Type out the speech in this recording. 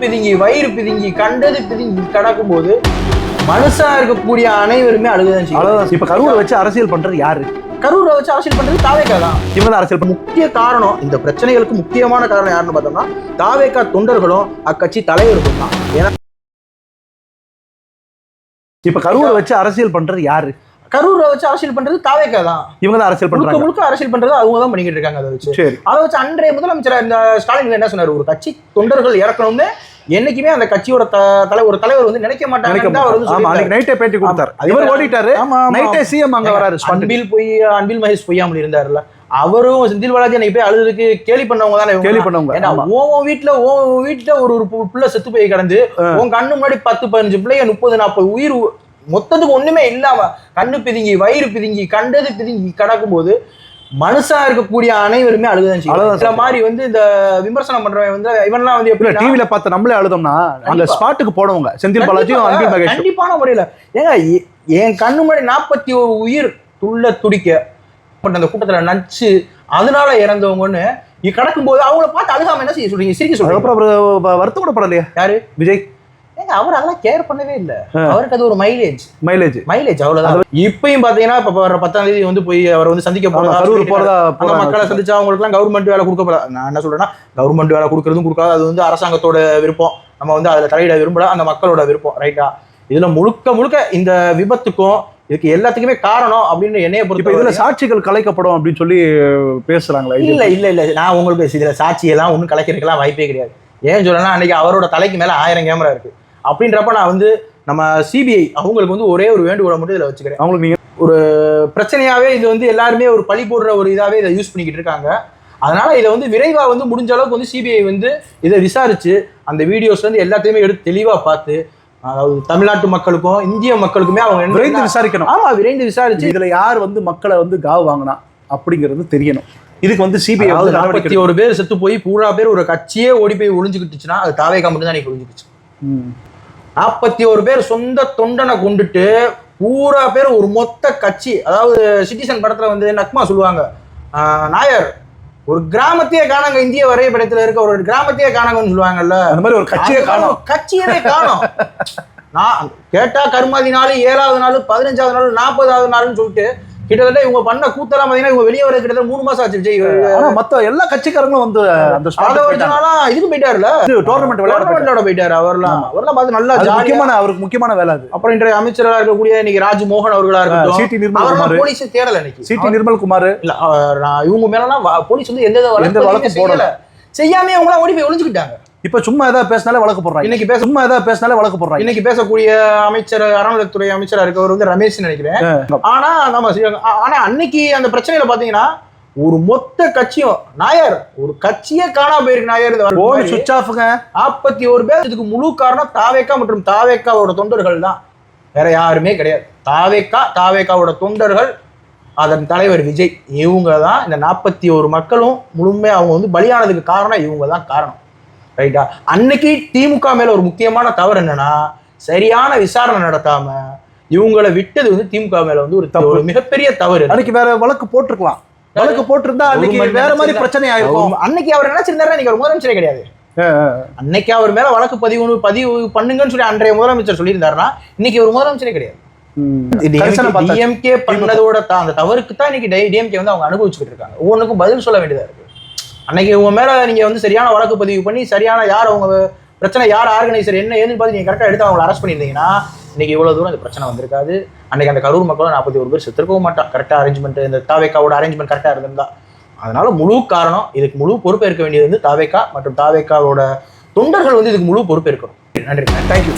பிதுங்கி வயிறு பிதுங்கி கண்டது பிதுங்கி கடக்கும் போது மனுஷா இருக்கக்கூடிய அனைவருமே அழுகுதான் செய்யும். இப்ப கரூரை வச்சு அரசியல் பண்றது யாரு? கரூரை வச்சு அரசியல் பண்றது தாவேகா தான். இவங்க தான் அரசியல் முக்கிய காரணம், இந்த பிரச்சனைகளுக்கு முக்கியமான காரணம் யாருன்னு பார்த்தோம்னா தாவேகா தொண்டர்களும் அக்கட்சி தலைவருக்கும் தான். ஏன்னா இப்ப கரூரை வச்சு அரசியல் பண்றது யாரு? கரூரை வச்சு அரசியல் பண்றது தாவேகா தான். இவங்க தான் அரசியல் பண்றாங்க. முழுக்க அரசியல் பண்றது அவங்க தான் பண்ணிக்கிட்டு இருக்காங்க. அதை வச்சு அதை வச்சு அன்றைய முதலமைச்சர் இந்த ஸ்டாலின் என்ன சொன்னாரு, ஒரு கட்சி தொண்டர்கள் இறக்கணும்னு என்னைக்குமே அந்த கட்சியோட ஒரு தலைவர் வந்து நினைக்க மாட்டாங்க. நைட்டே பேட்டி கொடுத்தாரு, இவர் ஓடிட்டாரு. நைட்டே சிஎம் அங்க வராரு. அன்பில் மகேஷ் பொய்யாமல் இருந்தாருல்ல, அவரும் செந்தில் பாலாஜி அன்னைக்கு போய் அழுதுக்கு கேலி பண்ணவங்க தானே. கேலி பண்ணவங்க. உன் வீட்டுல ஒரு பிள்ளை செத்து போய் கிடந்து உன் கண்ணு முன்னாடி 10-15 பிள்ளைய 30-40 உயிர் மொத்தத்துக்கு ஒண்ணுமே இல்லாம கண்ணு பிதுங்கி வயிறு பிதுங்கி கண்டது பிதுங்கி கடக்கும் போது மனுஷா இருக்கக்கூடிய அனைவருமே அழுகுதான் செய்யும். சில மாதிரி வந்து இந்த விமர்சனம் பண்றவங்க வந்து இவன்லாம் வந்து எப்படி டிவில பார்த்து நம்மளே அழுதோம்னா அந்த ஸ்பாட்டுக்கு போனவங்க செந்தில் பாலாஜியும் அன்பில் மகேஷ் கண்டிப்பான முறையில. ஏங்க என் கண்ணு முன்னாடி 41 உயிர் துடிக்க அந்த கூட்டத்துல நச்சு அதனால இறந்தவங்கன்னு கடக்கும் போது அவங்கள பார்த்து அழுகாம என்ன செய்ய சொல்றீங்க, சிரிக்க சொல்றீங்க. அப்புறம் வருத்தம் கூட படலையா யாரு? விஜய். ஏங்க அவர் அதெல்லாம் கேர் பண்ணவே இல்ல. அவருக்கு அது ஒரு மைலேஜ் அவ்வளவுதான். இப்பயும் பாத்தீங்கன்னா இப்ப 10ஆம் தேதி வந்து போய் அவர் வந்து சந்திக்க போறதா மக்களை சந்திச்சா அவங்களுக்கு எல்லாம் கவர்மெண்ட் வேலை கொடுக்கப்பட. நான் என்ன சொல்றேன்னா, கவர்மெண்ட் வேலை கொடுக்கறதும் கொடுக்காது, அது வந்து அரசாங்கத்தோட விருப்பம். நம்ம வந்து அதுல தலையிட விரும்பல, அந்த மக்களோட விருப்பம். ரைட்டா? இதுல முழுக்க இந்த விபத்துக்கும் இதுக்கு எல்லாத்துக்குமே காரணம் அப்படின்னு என்னைய பொறுத்து இதுல சாட்சிகள் கலைக்கப்படும் அப்படின்னு சொல்லி பேசுறாங்களா? இல்ல நான் உங்களுக்கு இதுல சாட்சியெல்லாம் ஒன்றும் கலைக்கிறதுக்கெல்லாம் வாய்ப்பே கிடையாது. ஏன் சொல்றேன்னா, அன்னைக்கு அவரோட தலைக்கு மேல 1000 கேமரா இருக்கு. அப்படின்றப்ப நான் வந்து நம்ம சிபிஐ அவங்களுக்கு வந்து ஒரே ஒரு வேண்டுகோளை மட்டும் இதில் வச்சுக்கிறேன். அவங்களுக்கு நீங்க ஒரு பிரச்சனையாவே இது வந்து எல்லாருமே ஒரு பழி போடுற ஒரு இதாவே இதை யூஸ் பண்ணிக்கிட்டு இருக்காங்க. அதனால இதை வந்து விரைவா வந்து முடிஞ்ச அளவுக்கு வந்து சிபிஐ வந்து இதை விசாரிச்சு அந்த வீடியோஸ் வந்து எல்லாத்தையுமே எடுத்து தெளிவா பார்த்து, அதாவது தமிழ்நாட்டு மக்களுக்கும் இந்திய மக்களுக்குமே அவங்க விரைந்து விசாரிக்கணும். ஆமா, விரைந்து விசாரிச்சு இதுல யார் வந்து மக்களை வந்து காவு வாங்கினா அப்படிங்கிறது தெரியணும். இதுக்கு வந்து சிபிஐ 41 பேர் செத்து போய் பூரா பேர் ஒரு கட்சியே ஓடி போய் ஒளிஞ்சுக்கிட்டுச்சுன்னா அது தாவேகா மட்டும் தான் ஒளிஞ்சுக்கிச்சு. 41 பேர் சொந்த தொண்டனை கொண்டுட்டு பூரா பேர் ஒரு மொத்த கட்சி. அதாவது சிட்டிசன் படத்துல வந்து நக்மா சொல்லுவாங்க, நாயர் ஒரு கிராமத்தையே காணாங்க, இந்திய வரைபடத்துல இருக்க ஒரு கிராமத்தையே காணாங்கன்னு சொல்லுவாங்கல்ல, அந்த மாதிரி ஒரு கட்சியவே காணோம். நான் கேட்டா கருமாதி நாள், 7வது நாள், 15வது நாள், 40வது நாள்னு சொல்லிட்டு கிட்டத்தட்ட இவங்க பண்ண கூத்தெல்லாம் பாத்தீங்கன்னா இவங்க வெளியே வர கிட்டத்தட்ட 3 மாசம் ஆச்சு. விஜய் மத்த எல்லா கட்சிக்காரங்களும் வந்து அந்த இதுக்கு போயிட்டாருல, டோர்னமெண்டோட போயிட்டாரு. அவர்லாம் பார்த்து நல்லா அவருக்கு முக்கியமான வேலை அது. அப்புறம் இன்றைய அமைச்சராக இருக்கக்கூடிய இன்னைக்கு ராஜ்மோகன் அவர்களா இருக்கட்டும், போலீஸ் தேடல இன்னைக்கு. சிடி நிர்மல்குமார் இல்ல, இவங்க மேலாம் போலீஸ் வந்து எந்த வழக்கும் போடல, செய்யாம இவங்களாம் ஓடி போய் ஒளிஞ்சுக்கிட்டாங்க. இப்ப சும்மா ஏதாவது பேசினாலே வழக்கு போடுறாங்க. இன்னைக்கு பேசக்கூடிய அமைச்சர், அறநிலையத்துறை அமைச்சரா இருக்கவர் வந்து ரமேஷ் நினைக்கிறேன். ஆனா அன்னைக்கு அந்த பிரச்சனையில பாத்தீங்கன்னா ஒரு மொத்த கட்சியும் நாயர் ஒரு கட்சியே காணாம போயிருக்கு. நாயர் 41 பேர். இதுக்கு முழு காரணம் தாவேகா மற்றும் தாவேகாவோட தொண்டர்கள் தான், வேற யாருமே கிடையாது. தாவேகாவோட தொண்டர்கள், அதன் தலைவர் விஜய், இவங்க தான் இந்த 41 மக்களும் முழுமையா அவங்க வந்து பலியானதுக்கு காரணம் இவங்க தான் காரணம். ரைட்டா? அன்னைக்கு திமுக மேல ஒரு முக்கியமான தவறு என்னன்னா, சரியான விசாரணை நடத்தாம இவங்களை விட்டது வந்து திமுக மேல வந்து ஒரு மிகப்பெரிய தவறு. அன்னைக்கு வேற வழக்கு போட்டிருக்கலாம். வழக்கு போட்டிருந்தா அன்னைக்கு வேற மாதிரி பிரச்சனை ஆயிருக்கும். அன்னைக்கு அவர் நினைச்சிருந்தாரு, இன்னைக்கு ஒரு முதலமைச்சரே கிடையாது. அன்னைக்கு அவர் மேல வழக்கு பதிவு பண்ணுங்கன்னு சொல்லி அன்றைய முதலமைச்சர் சொல்லியிருந்தாருன்னா இன்னைக்கு ஒரு முதலமைச்சரே கிடையாது. டிஎம்கே பண்ணதோட அந்த தவறுக்கு தான் இன்னைக்கு டிஎம்கே வந்து அவங்க அனுபவிச்சுக்கிட்டு இருக்காங்க. ஒவ்வொன்றுக்கும் பதில் சொல்ல வேண்டியதா இருக்கு. அன்னைக்கு உங்க மேல நீங்க வந்து சரியான வழக்கு பதிவு பண்ணி சரியான யார் அவங்க பிரச்சனை, யார் ஆர்கனைசர் என்ன ஏன்னு பார்த்து நீங்க கரெக்டா எடுத்து அவங்களை அரெஸ்ட் பண்ணியிருந்தீங்கன்னா இன்னைக்கு இவ்வளவு தூரம் இந்த பிரச்சனை வந்திருக்காது. அன்னைக்கு அந்த கரூர் மக்களும் 41 பேர் செத்துருக்கவும் மாட்டான். கரெக்டா அரேஞ்ச்மெண்ட், இந்த தாவேகாவோட அரேஞ்ச்மெண்ட் கரெக்டா இருந்தா. அதனால முழு காரணம், இதுக்கு முழு பொறுப்பு இருக்க வேண்டியது வந்து தாவேகா மற்றும் தாவேகாவோட தொண்டர்கள் வந்து இதுக்கு முழு பொறுப்பு இருக்கணும். நன்றி, தேங்க்யூ.